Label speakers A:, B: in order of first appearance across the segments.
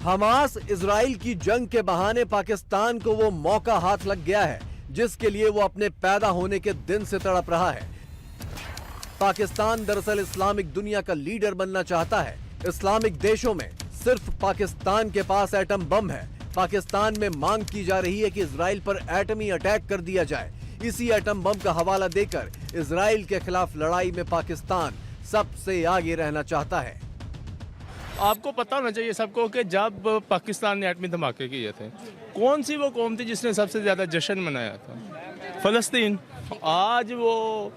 A: Hamas Israel की जंग के बहाने पाकिस्तान को वो मौका हाथ लग गया है जिसके लिए वो अपने पैदा होने के दिन से तड़प रहा है। पाकिस्तान दरअसल इस्लामिक दुनिया का लीडर बनना चाहता है। इस्लामिक देशों में सिर्फ पाकिस्तान के पास एटम बम है। पाकिस्तान में मांग की जा रही है कि इजराइल पर एटमी अटैक कर दिया जाए। इसी एटम बम का हवाला देकर इजराइल के खिलाफ लड़ाई में पाकिस्तान सबसे आगे रहना चाहता है।
B: आपको पता होना चाहिए सबको कि जब पाकिस्तान ने एटमी धमाके किए थे, कौन सी वो कौम थी जिसने सबसे ज़्यादा जश्न मनाया था? फ़लस्तीन। आज वो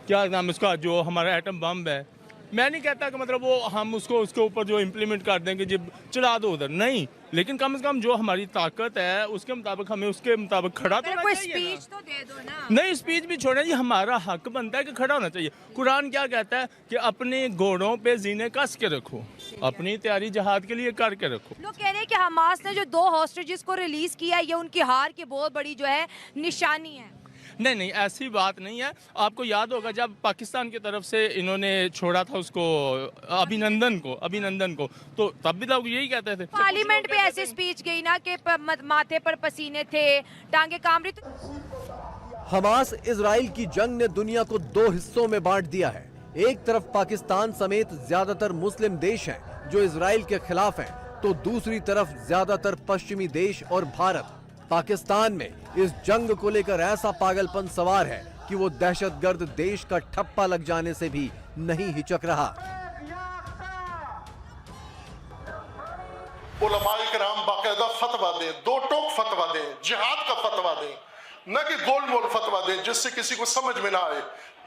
B: क्या नाम उसका, जो हमारा एटम बम है, मैं नहीं कहता कि मतलब वो हम उसको उसके ऊपर जो इम्प्लीमेंट कर देंगे जब चला दो उधर, नहीं, लेकिन कम से कम जो हमारी ताकत है उसके मुताबिक हमें उसके मुताबिक खड़ा तो होना चाहिए ना।
C: स्पीच तो दे दो ना।
B: नहीं, स्पीच भी छोड़े, ये हमारा हक बनता है कि खड़ा होना चाहिए। कुरान क्या कहता है कि अपने घोड़ों पे जीने कस के रखो, अपनी तैयारी जहाद के लिए करके रखो।
C: लोग कह रहे हैं कि हमास ने जो 2 हॉस्टेजेस को रिलीज किया है, ये उनकी हार की बहुत बड़ी जो है निशानी है।
B: नहीं, ऐसी बात नहीं है। आपको याद होगा जब पाकिस्तान की तरफ से इन्होंने छोड़ा था उसको अभिनंदन को, तो तब भी लोग यही कहते थे।
C: पार्लियामेंट पे ऐसी स्पीच गई ना कि माथे पर पसीने थे, टांगे काम रही।
A: हमास इजराइल की जंग ने दुनिया को 2 हिस्सों में बांट दिया है। एक तरफ पाकिस्तान समेत ज्यादातर मुस्लिम देश हैं जो इजराइल के खिलाफ हैं, तो दूसरी तरफ ज्यादातर पश्चिमी देश और भारत। पाकिस्तान में इस जंग को लेकर ऐसा पागलपन सवार है कि वो दहशतगर्द देश का ठप्पा लग जाने से भी नहीं हिचक रहा।
D: उलमाए किराम बाकायदा फतवा दें, 2 टोक फतवा दें, जिहाद का फतवा दें, न कि गोल मोल फतवा दें जिससे किसी को समझ में ना आए।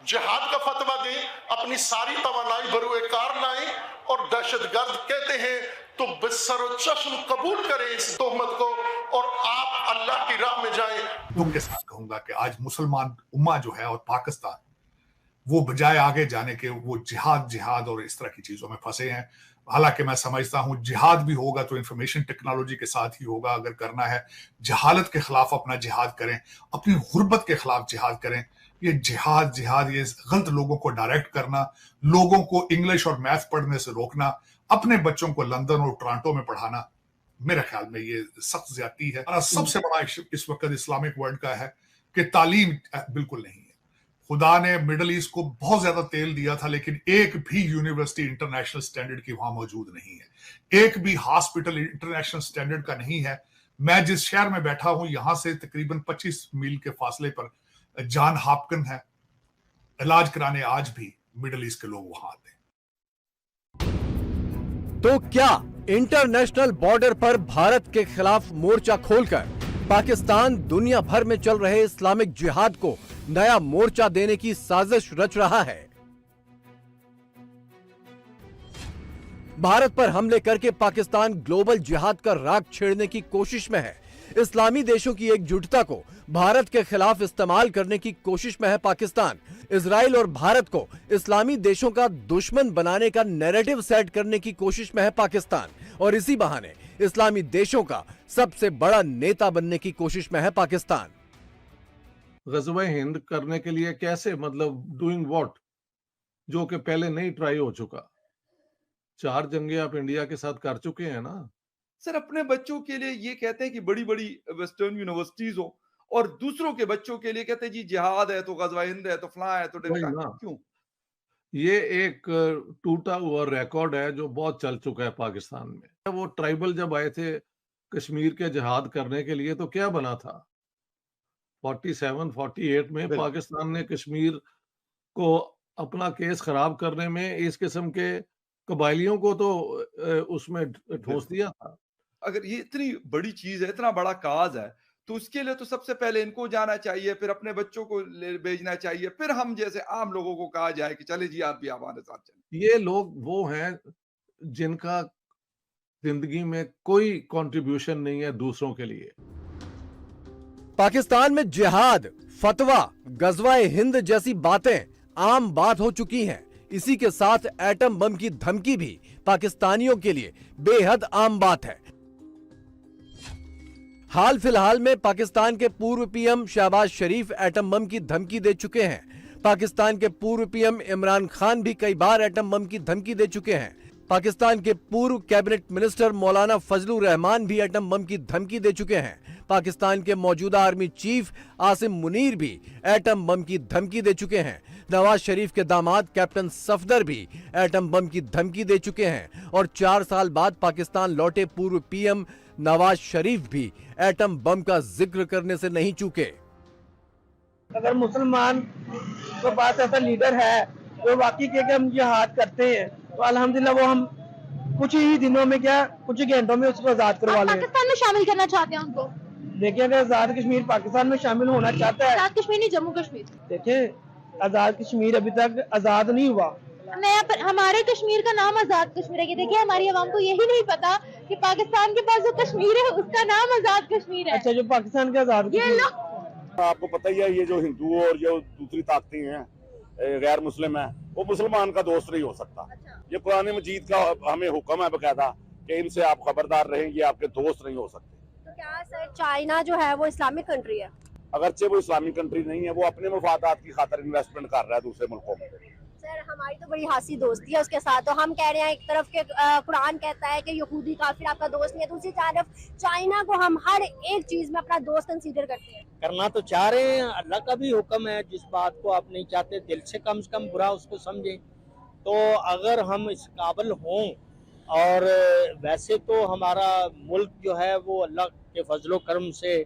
D: जिहाद का फतवा दें, अपनी सारी तवानाई बरूए कार लाएं और दहशतगर्द कहते हैं तो बिस्सर चश्म कबूल करें इस तोहमत को और आप अल्लाह की राह में जाएं।
E: दुख के साथ कहूंगा कि आज मुसलमान उम्मा जो है और पाकिस्तान, वो बजाय आगे जाने के वो जिहाद और इस तरह की चीजों में फंसे हैं। हालांकि मैं समझता हूं जिहाद भी होगा तो इंफॉर्मेशन टेक्नोलॉजी के साथ ही होगा। अगर करना है जहालत के खिलाफ अपना जिहाद करें, अपनी गुर्बत के खिलाफ जिहाद करें। ये जिहाद ये गलत लोगों को डायरेक्ट करना, लोगों को इंग्लिश और मैथ पढ़ने से रोकना, अपने बच्चों को लंदन और टोरंटो में पढ़ाना, मेरे ख्याल में ये सख्त ज्यादती है। और सबसे बड़ा इस वक्त इस्लामिक वर्ल्ड का है कि तालीम बिल्कुल नहीं है। खुदा ने मिडल ईस्ट को बहुत ज्यादा तेल दिया था, लेकिन एक भी यूनिवर्सिटी इंटरनेशनल स्टैंडर्ड की वहां मौजूद नहीं है। एक भी हॉस्पिटल इंटरनेशनल स्टैंडर्ड का नहीं है। मैं जिस शहर में बैठा हूं, यहां से तकरीबन 25 मील के फासले पर जॉन हॉपकिंस है। इलाज कराने आज भी मिडल ईस्ट के लोग वहां आते हैं।
A: तो क्या इंटरनेशनल बॉर्डर पर भारत के खिलाफ मोर्चा खोलकर पाकिस्तान दुनिया भर में चल रहे इस्लामिक जिहाद को नया मोर्चा देने की साजिश रच रहा है? भारत पर हमले करके पाकिस्तान ग्लोबल जिहाद का राग छेड़ने की कोशिश में है। इस्लामी देशों की एकजुटता को भारत के खिलाफ इस्तेमाल करने की कोशिश में है पाकिस्तान। इजराइल और भारत को इस्लामी देशों का दुश्मन बनाने का नैरेटिव सेट करने की कोशिश में है पाकिस्तान, और इसी बहाने इस्लामी देशों का सबसे बड़ा नेता बनने की कोशिश में है पाकिस्तान।
F: ग़ज़वा हिंद करने के लिए कैसे, मतलब डूइंग व्हाट, जो कि पहले नहीं ट्राई हो चुका। 4 जंगें आप इंडिया के साथ कर चुके हैं ना
G: सर। अपने बच्चों के लिए ये कहते हैं कि बड़ी बड़ी वेस्टर्न यूनिवर्सिटीज हो, और दूसरों के बच्चों के लिए कहते हैं जी जिहाद है तो ग़ज़वा हिंद है तो फलां है तो ढिमका। क्यों?
F: ये एक टूटा हुआ रिकॉर्ड है जो बहुत चल चुका है पाकिस्तान में। वो ट्राइबल जब आए थे कश्मीर के जिहाद करने के लिए तो क्या बना था? 47-48 में पाकिस्तान ने कश्मीर को अपना केस खराब करने में इस किस्म के कबायलियों को तो उसमें ठोस दिया था।
G: अगर ये इतनी बड़ी चीज है, इतना बड़ा काज है, तो उसके लिए तो सबसे पहले इनको जाना चाहिए, फिर अपने बच्चों को भेजना चाहिए, फिर हम जैसे आम लोगों को कहा जाए कि चले जी आप भी हमारे साथ चलें।
F: ये लोग वो हैं जिनका जिंदगी में कोई कंट्रीब्यूशन नहीं है दूसरों के लिए।
A: पाकिस्तान में जिहाद, फतवा, ग़ज़वा हिंद जैसी बातें आम बात हो चुकी हैं। इसी के साथ एटम बम की धमकी भी पाकिस्तानियों के लिए बेहद आम बात है। हाल फिलहाल में पाकिस्तान के पूर्व पीएम शहबाज शरीफ एटम बम की धमकी दे चुके हैं। पाकिस्तान के पूर्व पीएम इमरान खान भी कई बार एटम बम की धमकी दे चुके हैं। पाकिस्तान के पूर्व कैबिनेट मिनिस्टर मौलाना फजलुर रहमान भी एटम बम की धमकी दे चुके हैं। पाकिस्तान के मौजूदा आर्मी चीफ आसिम मुनीर भी एटम बम की धमकी दे चुके हैं। नवाज शरीफ के दामाद कैप्टन सफदर भी एटम बम की धमकी दे चुके हैं और 4 साल बाद पाकिस्तान लौटे पूर्व पीएम नवाज शरीफ भी एटम बम का जिक्र करने से नहीं चूके।
H: अगर मुसलमान के पास ऐसा लीडर है जो वाकई के हम जिहाद करते हैं तो अल्हम्दुलिल्लाह वो हम कुछ ही दिनों में क्या कुछ ही घंटों में उसको आजाद करवा लें।
I: पाकिस्तान में शामिल करना चाहते हैं उनको?
H: देखिए अगर आजाद कश्मीर पाकिस्तान में शामिल होना चाहता है,
I: आजाद कश्मीर नहीं जम्मू कश्मीर।
H: देखिए आजाद कश्मीर अभी तक आजाद नहीं हुआ।
I: हमारे कश्मीर का नाम आजाद कश्मीर है। देखिए हमारी आवाम को यही नहीं पता कि पाकिस्तान के पास जो कश्मीर है उसका नाम आजाद कश्मीर है।
H: अच्छा, जो पाकिस्तान का आजाद
J: आपको पता ही है, ये जो हिंदू और जो दूसरी ताकतें हैं गैर मुस्लिम है, वो मुसलमान का दोस्त नहीं हो सकता। ये कुरान मजीद का हमें हुक्म है बकायदा कि इनसे आप खबरदार रहें, ये आपके दोस्त नहीं हो सकते।
K: तो क्या सर चाइना जो है वो इस्लामिक कंट्री है?
J: अगरचे वो इस्लामिक कंट्री नहीं है, वो अपने मफादात की खातिर इन्वेस्टमेंट कर रहा है दूसरे मुल्कों में।
K: सर हमारी तो बड़ी हासी दोस्ती है उसके साथ, तो हम कह रहे हैं एक तरफ के कुरान कहता है कि यहूदी काफिर आपका दोस्त नहीं है, दूसरी तरफ चाइना को हम हर एक चीज में अपना दोस्त कंसीडर करते हैं।
L: करना तो चाह रहे हैं, अल्लाह का भी हुक्म है, जिस बात को आप नहीं चाहते दिल से कम बुरा उसको समझें। तो अगर हम इस काबिल हों, और वैसे तो हमारा मुल्क जो है वो अल्लाह के फजलो करम से